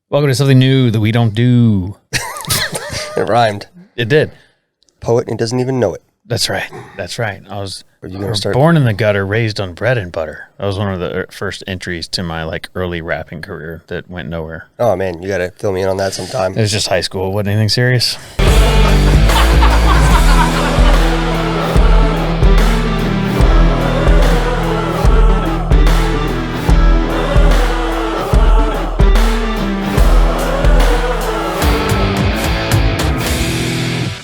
Welcome to something new that we don't do. It rhymed. It did. Poet and doesn't even know it. That's right. That's right. I was start? born in the gutter, raised on bread and butter. That was one of the first entries to my early rapping career that went nowhere. Oh man, you got to fill me in on that sometime. It was just high school. Wasn't anything serious.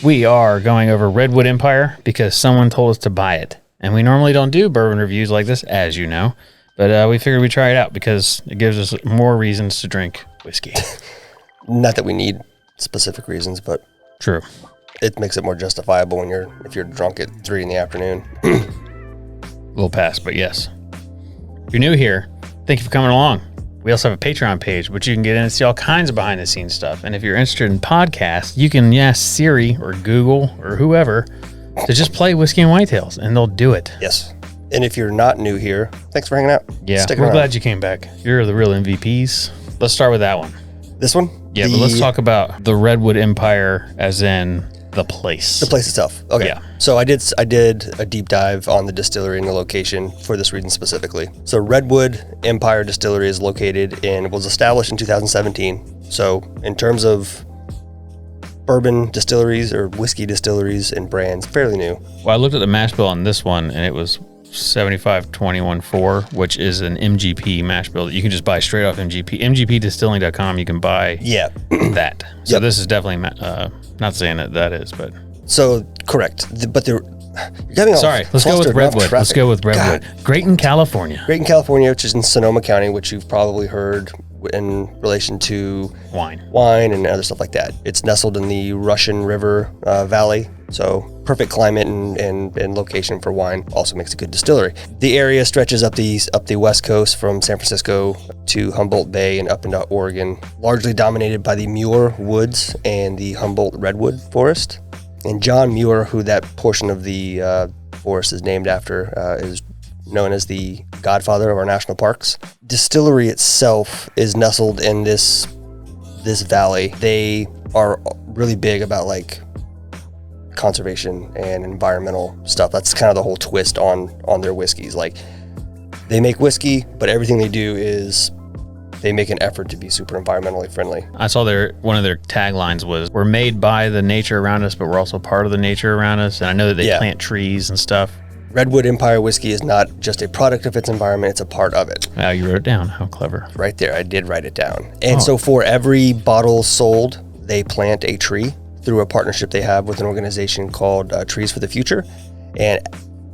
We are going over Redwood Empire because someone told us to buy it. And we normally don't do bourbon reviews like this, as you know. But we figured we'd try it out because it gives us more reasons to drink whiskey. Not that we need specific reasons, but True. It makes it more justifiable if you're drunk at 3 in the afternoon. A little past, but yes. If you're new here, thank you for coming along. We also have a Patreon page, which you can get in and see all kinds of behind-the-scenes stuff. And if you're interested in podcasts, you can ask Siri or Google or whoever to just play Whiskey and Whitetails, and they'll do it. Yes. And if you're not new here, thanks for hanging out. Yeah, we're glad you came back. You're the real MVPs. Let's start with that one. This one? Yeah, but let's talk about the Redwood Empire as in the place. The place itself. Okay. Yeah. So I did a deep dive on the distillery and the location for this reason specifically. So Redwood Empire Distillery is located was established in 2017. So in terms of bourbon distilleries or whiskey distilleries and brands, fairly new. Well, I looked at the mash bill on this one, and it was 75-21-4, which is an MGP mash bill that you can just buy straight off MGP. MGPdistilling.com, you can buy that. So Yep. this is definitely, not saying that is, but. So, correct. But you're having Sorry, let's go with Redwood. Let's go with Redwood. Grayton, California. Grayton, California, which is in Sonoma County, which you've probably heard in relation to Wine and other stuff like that. It's nestled in the Russian River Valley, so perfect climate and location for wine. Also makes a good distillery. The area stretches up the west coast from San Francisco to Humboldt Bay and up into Oregon, largely dominated by the Muir Woods and the Humboldt Redwood Forest. And John Muir, who that portion of the forest is named after, is known as the godfather of our national parks. Distillery itself is nestled in this valley. They are really big about conservation and environmental stuff. That's kind of the whole twist on their whiskeys. They make whiskey, but everything they do is they make an effort to be super environmentally friendly. I saw one of their taglines was, "We're made by the nature around us, but we're also part of the nature around us." And I know that they plant trees and stuff. Redwood Empire whiskey is not just a product of its environment, it's a part of it. Wow, you wrote it down. How clever. Right there, I did write it down. And so for every bottle sold, they plant a tree through a partnership they have with an organization called Trees for the Future. And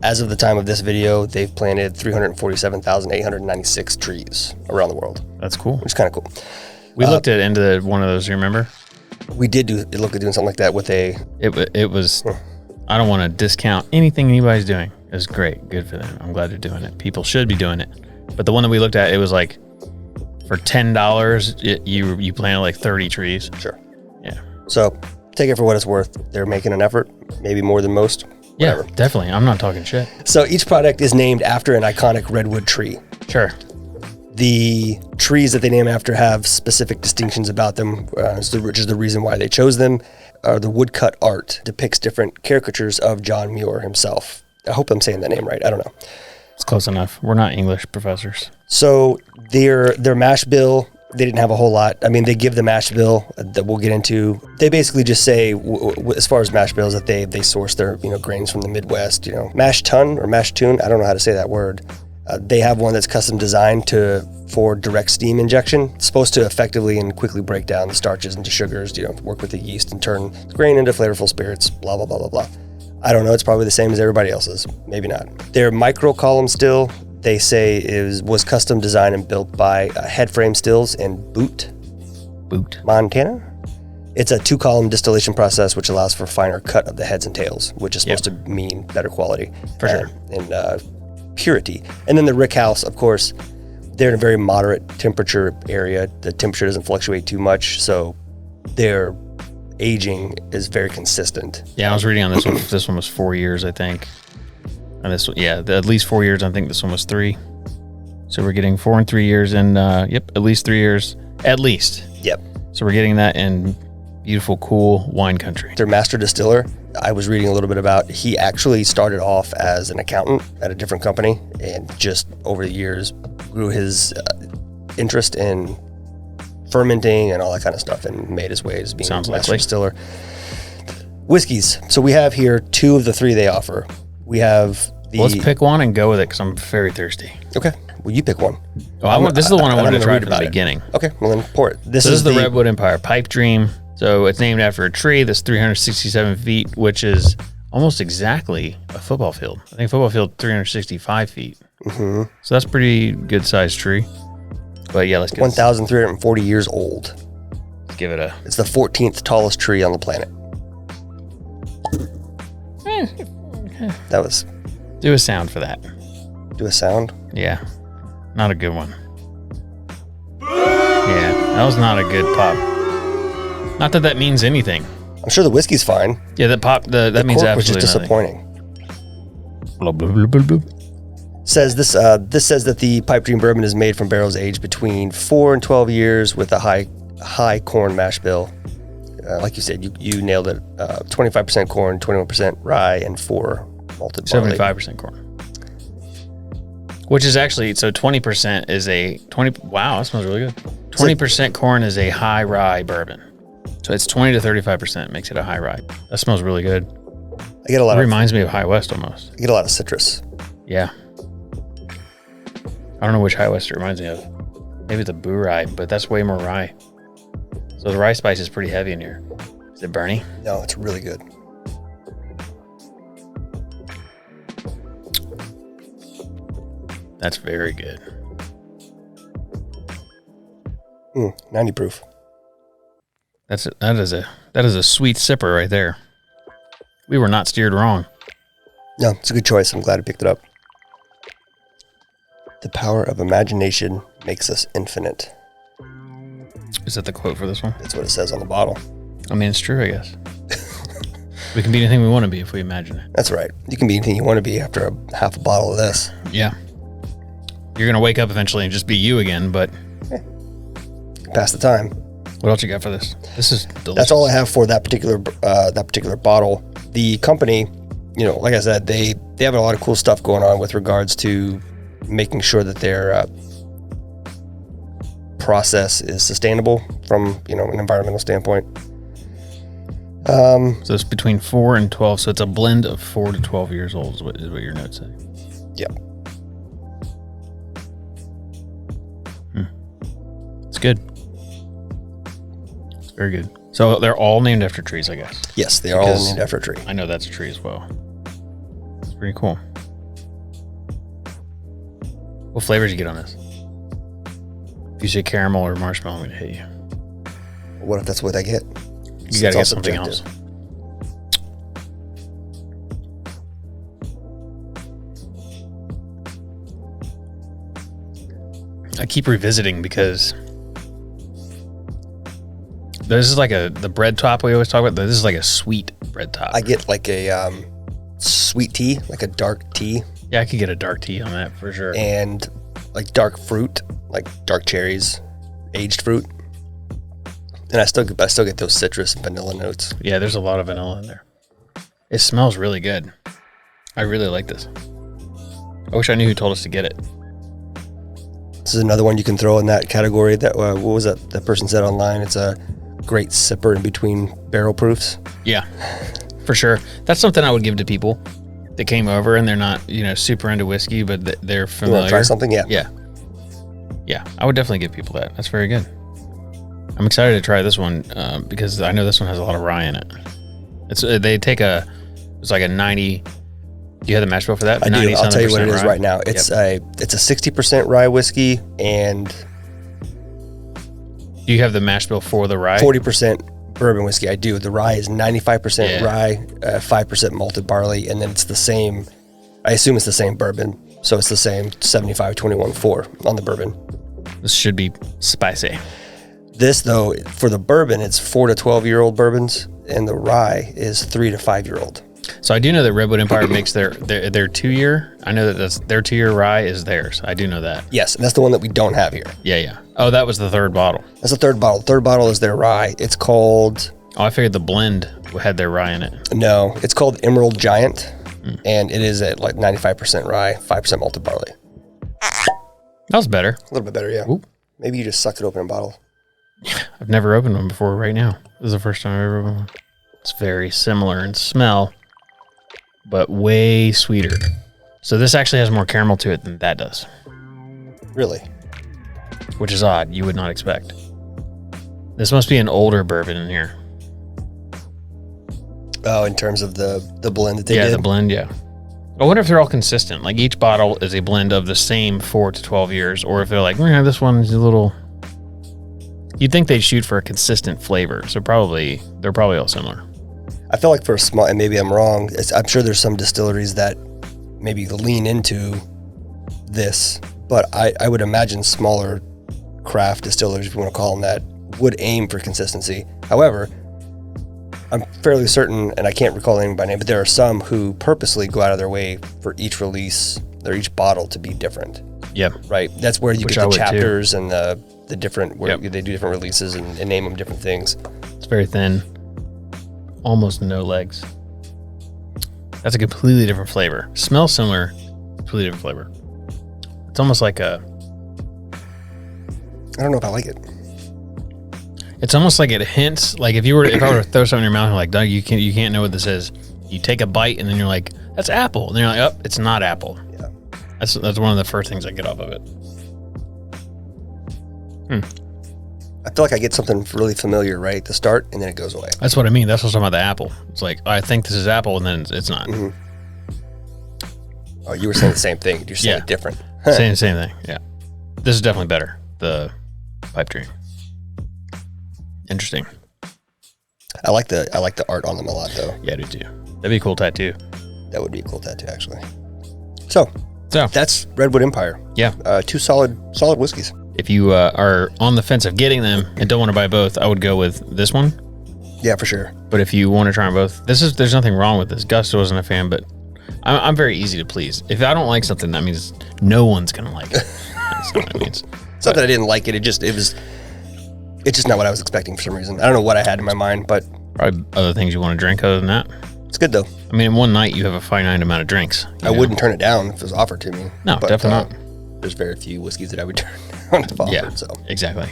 as of the time of this video, they've planted 347,896 trees around the world. That's cool. Which is kind of cool. We looked into one of those, you remember? We did look at doing something like that with It was, I don't want to discount anything anybody's doing. It was great. Good for them. I'm glad they're doing it. People should be doing it. But the one that we looked at, it was for $10, you planted 30 trees. Sure. Yeah. So take it for what it's worth. They're making an effort, maybe more than most. Whatever. Yeah, definitely. I'm not talking shit. So each product is named after an iconic redwood tree. Sure. The trees that they name after have specific distinctions about them, which is the reason why they chose them. The woodcut art depicts different caricatures of John Muir himself. I hope I'm saying that name right. I don't know. It's close enough. We're not English professors. So their mash bill, they didn't have a whole lot. I mean, they give the mash bill that we'll get into. They basically just say, as far as mash bills, that they source their grains from the Midwest. Mash tun or mash tune. I don't know how to say that word. They have one that's custom designed for direct steam injection. It's supposed to effectively and quickly break down the starches into sugars, work with the yeast and turn grain into flavorful spirits, blah, blah, blah, blah, blah. I don't know. It's probably the same as everybody else's. Maybe not. Their micro column still, they say, was custom designed and built by Head Frame Stills in Butte, Montana. It's a 2-column distillation process, which allows for finer cut of the heads and tails, which is supposed to mean better quality. For sure. And purity. And then the rick house, of course, they're in a very moderate temperature area. The temperature doesn't fluctuate too much, so their aging is very consistent. Yeah, I was reading on this one. This one was 4 years, I think. And this one, at least 4 years. I think this one was 3. So we're getting 4 and 3 years, and at least 3 years. At least. Yep. So we're getting that in beautiful, cool wine country. Their master distiller, I was reading a little bit about, he actually started off as an accountant at a different company and just over the years grew his interest in fermenting and all that kind of stuff and made his way as being a master distiller. Whiskeys. So we have here 2 of the 3 they offer. We have the... Let's pick one and go with it because I'm very thirsty. Okay. Well, you pick one. This is the one I wanted to try from the beginning. Okay. Well, then pour it. This is the Redwood Empire Pipe Dream. So it's named after a tree that's 367 feet, which is almost exactly a football field. I think a football field 365 feet. Mm-hmm. So that's pretty good sized tree. But yeah, let's get 1,340 years old. Let's give it a... It's the 14th tallest tree on the planet. That was... Do a sound for that. Do a sound? Yeah. Not a good one. Yeah, that was not a good pop. Not that means anything. I'm sure the whiskey's fine. Yeah, that means cork absolutely was just disappointing. Blah, blah, blah, blah, blah. Says this says that the Pipe Dream bourbon is made from barrels aged between 4 and 12 years with a high corn mash bill. Like you said, you nailed it. 25% corn, 21% rye, and 4 malted barley. 75% corn. Which is actually, so 20% is a 20. Wow, that smells really good. 20% corn is a high rye bourbon. So it's 20 to 35% makes it a high rye. That smells really good. I get a lot. It reminds me of High West almost. I get a lot of citrus. Yeah. I don't know which High West it reminds me of. Maybe the Boo Rye, but that's way more rye. So the rye spice is pretty heavy in here. Is it Bernie? No, it's really good. That's very good. 90 proof. That is a sweet sipper right there. We were not steered wrong. No, it's a good choice. I'm glad I picked it up. The power of imagination makes us infinite. Is that the quote for this one? That's what it says on the bottle. I mean, it's true, I guess. We can be anything we want to be if we imagine it. That's right. You can be anything you want to be after half a bottle of this. Yeah. You're going to wake up eventually and just be you again, but... Pass the time. What else you got for this? This is delicious. That's all I have for that particular bottle. The company, like I said, they have a lot of cool stuff going on with regards to making sure that their process is sustainable from an environmental standpoint. So it's between 4 and 12. So it's a blend of 4 to 12 years old is what your notes say. Yeah. It's good. It's very good. So they're all named after trees, I guess. Yes, they are all named after a tree. I know that's a tree as well. It's pretty cool. What flavors you get on this? If you say caramel or marshmallow, I'm going to hit you. What if that's what I get? You got to get something else. I keep revisiting because this is like the bread top we always talk about. This is like a sweet bread top. I get like a sweet tea, like a dark tea. Yeah, I could get a dark tea on that for sure. And like dark fruit, like dark cherries, aged fruit. And I still get those citrus and vanilla notes. Yeah, there's a lot of vanilla in there. It smells really good. I really like this. I wish I knew who told us to get it. This is another one you can throw in that category. That what was that person said online? It's a great sipper in between barrel proofs. Yeah, for sure. That's something I would give to people that came over and they're not super into whiskey, but they're familiar. You want to try something? Yeah. I would definitely give people that. That's very good. I'm excited to try this one because I know this one has a lot of rye in it. It's like a 90. Do you have the mash bill for that? I do. I'll tell you what it is right now. It's a 60% rye whiskey and. Do you have the mash bill for the rye? 40% bourbon whiskey. I do. The rye is 95% rye, 5% malted barley, and then it's the same. I assume it's the same bourbon, so it's the same 75-21-4 on the bourbon. This should be spicy. This though, for the bourbon, it's 4 to 12-year-old bourbons, and the rye is 3 to 5-year-old. So I do know that Redwood Empire makes their 2-year. I know that their 2-year rye is theirs. I do know that. Yes, and that's the one that we don't have here. Yeah. Oh, that was the third bottle. That's the third bottle. Third bottle is their rye. It's called... Oh, I figured the blend had their rye in it. No, it's called Emerald Giant, and it is at like 95% rye, 5% malted barley. That was better. A little bit better, yeah. Oop. Maybe you just sucked it open in a bottle. I've never opened one before right now. This is the first time I've ever opened one. It's very similar in smell, but way sweeter. So this actually has more caramel to it than that does. Really? Which is odd. You would not expect. This must be an older bourbon in here. Oh, in terms of the blend that they did? Yeah, the blend, yeah. I wonder if they're all consistent. Like each bottle is a blend of the same 4 to 12 years, or if they're like, this one's a little... You'd think they'd shoot for a consistent flavor, so they're probably all similar. I feel like for a small, and maybe I'm wrong, I'm sure there's some distilleries that maybe lean into this, but I would imagine smaller craft distilleries, if you want to call them that, would aim for consistency. However, I'm fairly certain, and I can't recall the name by name, but there are some who purposely go out of their way for each release or each bottle to be different. Yeah. Right? That's where you Which get I the would chapters and the different, where Yep. they do different releases and name them different things. It's very thin. Almost no legs. That's a completely different flavor. Smells similar, completely different flavor. It's almost like I don't know if I like it. It's almost like it hints, like if I were to throw something in your mouth, like, Doug, you can't know what this is. You take a bite and then you're like, that's apple. And then you're like, oh, it's not apple. Yeah. That's one of the first things I get off of it. I feel like I get something really familiar right at the start, and then it goes away. That's what I mean. That's what's talking about the apple. It's like, I think this is apple, and then it's not. Mm-hmm. Oh, you were saying the same thing. You're saying it different. Same thing. Yeah. This is definitely better. The pipe dream. Interesting. I like the art on them a lot, though. Yeah, I do too. That'd be a cool tattoo. That would be a cool tattoo, actually. So So that's Redwood Empire. yeah, 2 solid whiskeys. if you are on the fence of getting them and don't want to buy both, I would go with this one. Yeah, for sure. But if you want to try them both, there's nothing wrong with this. Gus wasn't a fan, but I'm very easy to please. If I don't like something, that means no one's gonna like it. That's what it means. It's not that I didn't like it. It's just not what I was expecting for some reason. I don't know what I had in my mind, but Probably other things you want to drink other than that. it's good though. I mean, in one night you have a finite amount of drinks. I wouldn't turn it down if it was offered to me. No, but, definitely not. There's very few whiskeys that I would turn down if offered. Yeah, So exactly.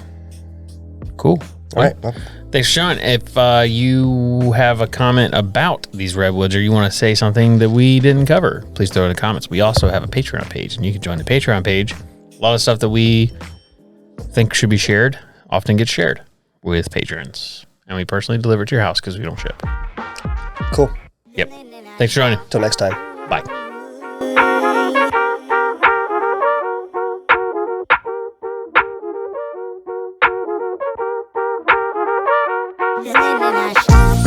Cool. all right. Well, Thanks, Sean. If you have a comment about these redwoods or you want to say something that we didn't cover, please throw it in the comments. We also have a Patreon page, and you can join the Patreon page. A lot of stuff that we think should be shared often gets shared with patrons, and we personally deliver it to your house because we don't ship. cool. Yep. Thanks for joining. Till next time. Bye. And then I